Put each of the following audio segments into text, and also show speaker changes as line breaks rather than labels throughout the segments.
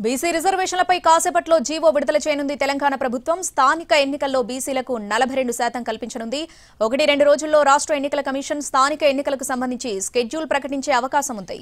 BC రిజర్వేషన్లపై కాసేపట్లో GO విడుదల చేయనుంది తెలంగాణ ప్రభుత్వం. స్థానిక ఎన్నికల్లో బీసీలకు 42% కల్పించనుంది. 1-2 రోజుల్లో రాష్ట్ర ఎన్నికల కమిషన్ స్థానిక ఎన్నికలకు సంబంధించి స్కెడ్యూల్ ప్రకటించే అవకాశం ఉంది.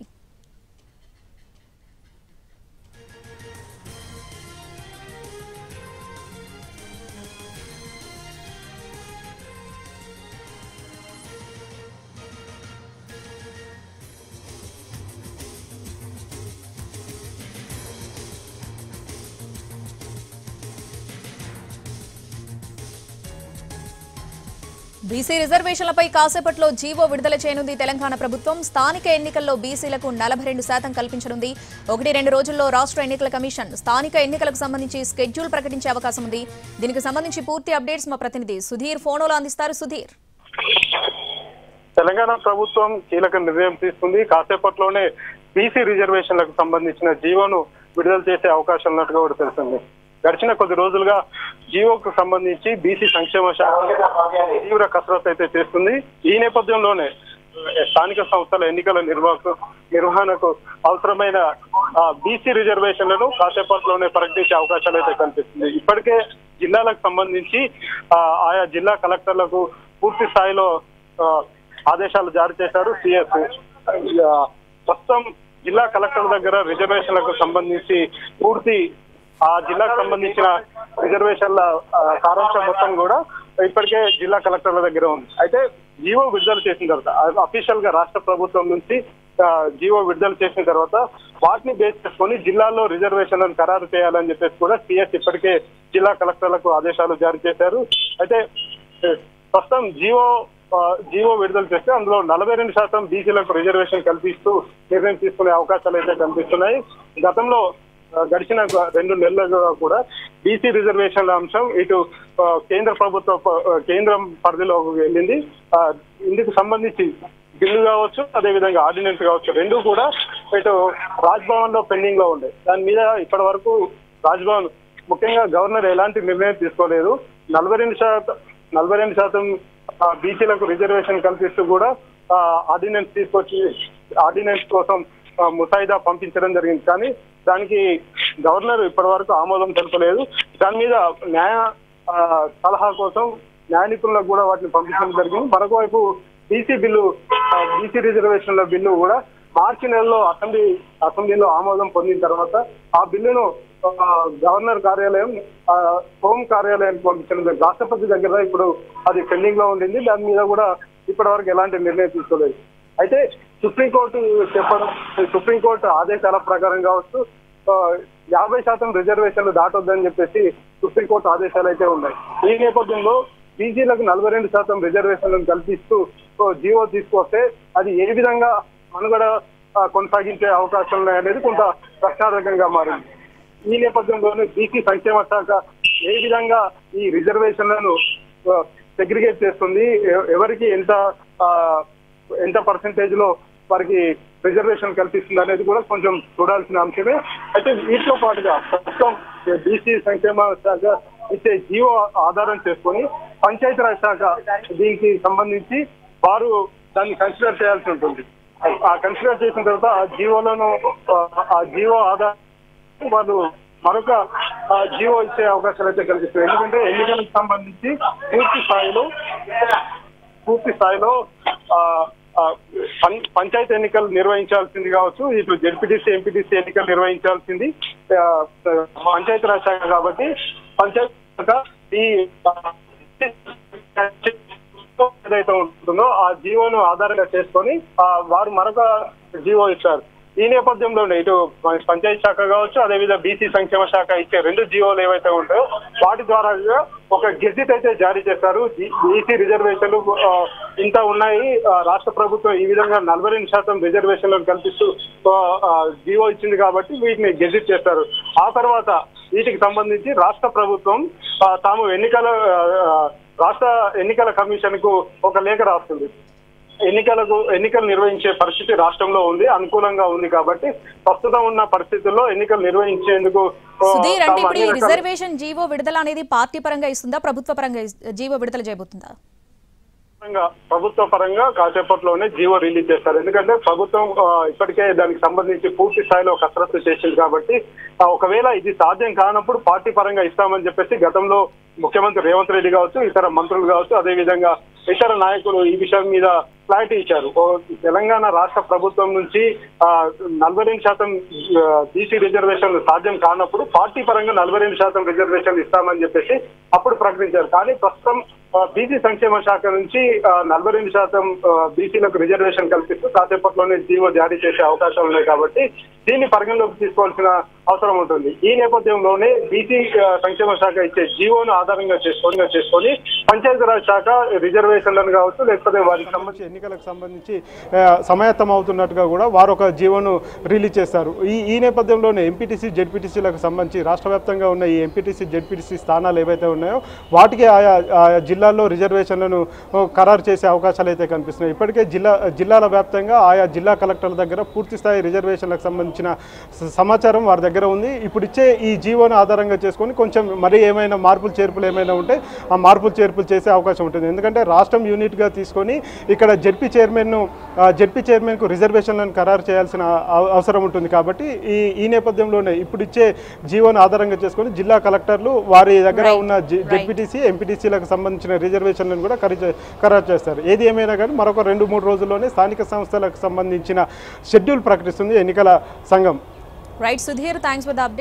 బీసీ రిజర్వేషన్లపై కాసేపట్లో జీవో విడుదల చేయనుంది తెలంగాణ ప్రభుత్వం. స్థానిక ఎన్నికల్లో బీసీలకు 42% కల్పించనుంది. 1-2 రోజుల్లో రాష్ట్ర ఎన్నికల కమిషన్ స్థానిక ఎన్నికలకు సంబంధించి స్కెడ్యూల్ ప్రకటించే అవకాశం ఉంది. దీనికి సంబంధించి పూర్తి అప్డేట్స్ మా ప్రతినిధి సుధీర్ ఫోన్లో అందిస్తారు. సుధీర్,
తెలంగాణ ప్రభుత్వం కీలక నిర్ణయం తీసుకుంది. కాసేపట్లోనే బీసీ రిజర్వేషన్లకు సంబంధించిన జీవోను విడుదల చేసే అవకాశం ఉన్నట్టుగా కూడా తెలిసింది. గడిచిన కొద్ది రోజులుగా జీవోకు సంబంధించి బీసీ సంక్షేమ శాఖ తీవ్ర కసరత్తు అయితే చేస్తుంది. ఈ నేపథ్యంలోనే స్థానిక సంస్థల ఎన్నికల నిర్వహణకు అవసరమైన బీసీ రిజర్వేషన్లను కాసేపట్లోనే ప్రకటించే అవకాశాలు అయితే కనిపిస్తుంది. ఇప్పటికే జిల్లాలకు సంబంధించి ఆయా జిల్లా కలెక్టర్లకు పూర్తి స్థాయిలో ఆదేశాలు జారీ చేశారు సిఎస్. ప్రస్తుతం జిల్లా కలెక్టర్ దగ్గర రిజర్వేషన్లకు సంబంధించి పూర్తి ఆ జిల్లాకు సంబంధించిన రిజర్వేషన్ల సారాంశం మొత్తం కూడా ఇప్పటికే జిల్లా కలెక్టర్ల దగ్గర ఉంది. అయితే జీవో విడుదల చేసిన తర్వాత అఫీషియల్ గా రాష్ట్ర ప్రభుత్వం నుంచి జీవో విడుదల చేసిన తర్వాత వాటిని బేస్ చేసుకొని జిల్లాల్లో రిజర్వేషన్లను ఖరారు చేయాలని చెప్పేసి కూడా సిఎస్ ఇప్పటికే జిల్లా కలెక్టర్లకు ఆదేశాలు జారీ చేశారు. అయితే ప్రస్తుతం జీవో విడుదల చేస్తే అందులో 42% బీసీలకు రిజర్వేషన్ కల్పిస్తూ నిర్ణయం తీసుకునే అవకాశాలు అయితే కనిపిస్తున్నాయి. గతంలో గడిచిన 2 నెలలుగా కూడా బీసీ రిజర్వేషన్ల అంశం ఇటు కేంద్రం పరిధిలోకి వెళ్ళింది. ఇందుకు సంబంధించి బిల్లు కావచ్చు, అదేవిధంగా ఆర్డినెన్స్ కావచ్చు, రెండు కూడా ఇటు రాజ్భవన్ లో పెండింగ్ లో ఉండే. దాని మీద ఇప్పటి వరకు రాజ్భవన్ ముఖ్యంగా గవర్నర్ ఎలాంటి నిర్ణయం తీసుకోలేదు. 42% బీసీలకు రిజర్వేషన్ కల్పిస్తూ కూడా ఆర్డినెన్స్ తీసుకొచ్చి ఆర్డినెన్స్ కోసం ముసాయిదా పంపించడం జరిగింది. కానీ దానికి గవర్నర్ ఇప్పటి వరకు ఆమోదం తెలపలేదు. దాని మీద న్యాయ సలహా కోసం న్యాయ నిపుణులకు కూడా వాటిని పంపించడం జరిగింది. మరొక వైపు బీసీ రిజర్వేషన్ల బిల్లు కూడా మార్చి నెలలో అసెంబ్లీలో ఆమోదం పొందిన తర్వాత ఆ బిల్లును గవర్నర్ కార్యాలయం హోం కార్యాలయానికి పంపించడం జరిగింది. రాష్ట్రపతి దగ్గర ఇప్పుడు అది పెండింగ్ లో ఉండింది. దాని మీద కూడా ఇప్పటి వరకు ఎలాంటి నిర్ణయం తీసుకోలేదు. అయితే సుప్రీంకోర్టు ఆదేశాల ప్రకారం కావచ్చు 50% రిజర్వేషన్లు దాటొద్దని చెప్పేసి సుప్రీంకోర్టు ఆదేశాలు అయితే ఉన్నాయి. ఈ నేపథ్యంలో బీసీలకు 42% రిజర్వేషన్లను కల్పిస్తూ జీవో తీసుకొస్తే అది ఏ విధంగా మనుగడ కొనసాగించే అవకాశం ఉన్నాయనేది కొంత ప్రశ్నార్థకంగా మారింది. ఈ నేపథ్యంలోనే బీసీ సంక్షేమ శాఖ ఏ విధంగా ఈ రిజర్వేషన్లను సెగ్రిగేట్ చేస్తుంది, ఎవరికి ఎంత పర్సెంటేజ్ లో వారికి రిజర్వేషన్ కల్పిస్తుంది అనేది కూడా కొంచెం చూడాల్సిన అంశమే. అయితే వీటితో పాటుగా ప్రస్తుతం బీసీ సంక్షేమ శాఖ ఇచ్చే జీవో ఆధారం చేసుకొని పంచాయతీరాజ్ శాఖ దీనికి సంబంధించి వారు దాన్ని కన్సిడర్ చేయాల్సి ఉంటుంది. ఆ కన్సిడర్ చేసిన తర్వాత ఆ జీవో ఆధారం వాళ్ళు మరొక జీవో ఇచ్చే అవకాశాలు అయితే కల్పిస్తారు. ఎందుకంటే ఎన్నికలకు సంబంధించి పూర్తి స్థాయిలో పంచాయతీ ఎన్నికలు నిర్వహించాల్సింది కావచ్చు, ఇటు జెడ్పీటీసీ ఎంపీటీసీ ఎన్నికలు నిర్వహించాల్సింది పంచాయతీరాజ్ శాఖ కాబట్టి పంచాయతీ శాఖ ఈ ఏదైతే ఉంటుందో ఆ జీవోను ఆధారంగా చేసుకొని వారు మరొక జీవో ఇచ్చారు. ఈ నేపథ్యంలోనే ఇటు పంచాయతీ శాఖ కావచ్చు, అదేవిధంగా బీసీ సంక్షేమ శాఖ ఇచ్చే 2 జీవోలు ఏవైతే ఉంటాయో వాటి ద్వారా ఒక గెజిట్ అయితే జారీ చేశారు. బీసీ రిజర్వేషన్లు ఇంత ఉన్నాయి, రాష్ట్ర ప్రభుత్వం ఈ విధంగా 42% రిజర్వేషన్లను కల్పిస్తూ జీవో ఇచ్చింది కాబట్టి వీటిని గెజిట్ చేశారు. ఆ తర్వాత వీటికి సంబంధించి రాష్ట్ర ప్రభుత్వం తాము రాష్ట్ర ఎన్నికల కమిషన్ కు ఒక లేఖ రాస్తుంది. ఎన్నికలు నిర్వహించే పరిస్థితి రాష్ట్రంలో ఉంది, అనుకూలంగా ఉంది కాబట్టి ప్రస్తుతం ఉన్న పరిస్థితుల్లో ఎన్నికలు నిర్వహించేందుకు
సుధీర్, అంటే ఇప్పుడు ఈ రిజర్వేషన్ జీవో విడుదల అనేది పార్టీ పరంగా ఇస్తుందా, ప్రభుత్వ పరంగా జీవో విడుదల చేయబోతుందా?
ప్రభుత్వ పరంగా కాసేపట్లోనే జీవో రిలీజ్ చేస్తారు. ఎందుకంటే ప్రభుత్వం ఇప్పటికే దానికి సంబంధించి పూర్తి స్థాయిలో కసరత్తు చేసింది కాబట్టి ఒకవేళ ఇది సాధ్యం కానప్పుడు పార్టీ పరంగా ఇస్తామని చెప్పేసి గతంలో ముఖ్యమంత్రి రేవంత్ రెడ్డి కావచ్చు, ఇతర మంత్రులు కావచ్చు, అదే విధంగా ఇతర నాయకులు ఈ విషయం మీద క్లారిటీ ఇచ్చారు. తెలంగాణ రాష్ట్ర ప్రభుత్వం నుంచి 42% బీసీ రిజర్వేషన్లు సాధ్యం కానప్పుడు పార్టీ పరంగా 42% రిజర్వేషన్లు ఇస్తామని చెప్పేసి అప్పుడు ప్రకటించారు. కానీ ప్రస్తుతం బీసీ సంక్షేమ శాఖ నుంచి 42% బీసీలకు రిజర్వేషన్ కల్పిస్తూ కాసేపట్లోనే జీవో జారీ చేసే అవకాశాలు ఉన్నాయి కాబట్టి దీన్ని పరిగణలోకి తీసుకోవాల్సిన అవసరం ఉంటుంది. ఈ నేపథ్యంలోనే బీసీ సంక్షేమ శాఖ ఇచ్చే జీవోను ఆధారంగా చేసుకొని పంచాయతీరాజ్ శాఖ రిజర్వేషన్లను కావచ్చు, లేకపోతే వారికి సంబంధించి ఎన్నికలకు సంబంధించి సమాయత్తం అవుతున్నట్టుగా కూడా వారు ఒక జీవోను రిలీజ్ చేస్తారు. ఈ నేపథ్యంలోనే ఎంపీటీసీ జెడ్పీటీసీలకు సంబంధించి రాష్ట్ర వ్యాప్తంగా ఉన్న ఈ ఎంపీటీసీ జెడ్పీటీసీ స్థానాలు ఏవైతే ఉన్నాయో వాటికి ఆయా జిల్లాల్లో రిజర్వేషన్లను ఖరారు చేసే అవకాశాలు అయితే కనిపిస్తున్నాయి. ఇప్పటికే జిల్లాల వ్యాప్తంగా ఆయా జిల్లా కలెక్టర్ల దగ్గర పూర్తి స్థాయి రిజర్వేషన్లకు సంబంధించిన సమాచారం వారి దగ్గర ఉంది. ఇప్పుడు ఇచ్చే ఈ జీవోను ఆధారంగా చేసుకొని కొంచెం మరి ఏమైనా మార్పులు చేర్పులు ఏమైనా ఉంటే ఆ మార్పులు చేర్పులు చేసే అవకాశం ఉంటుంది. ఎందుకంటే రాష్ట్రం యూనిట్గా తీసుకొని ఇక్కడ జెడ్పీ చైర్మన్కు రిజర్వేషన్లను ఖరారు చేయాల్సిన అవసరం ఉంటుంది. కాబట్టి ఈ నేపథ్యంలోనే ఇప్పుడు ఇచ్చే జీవోను ఆధారంగా చేసుకొని జిల్లా కలెక్టర్లు వారి దగ్గర ఉన్న జెడ్పీటీసీ ఎంపీటీసీలకు సంబంధించిన రిజర్వేషన్లను కూడా ఖరారు చేస్తారు. ఏది ఏమైనా కానీ మరొక 2-3 రోజుల్లోనే స్థానిక సంస్థలకు సంబంధించిన షెడ్యూల్ ప్రకటిస్తుంది ఎన్నికల సంఘం.
Right Sudheer, thanks for the update.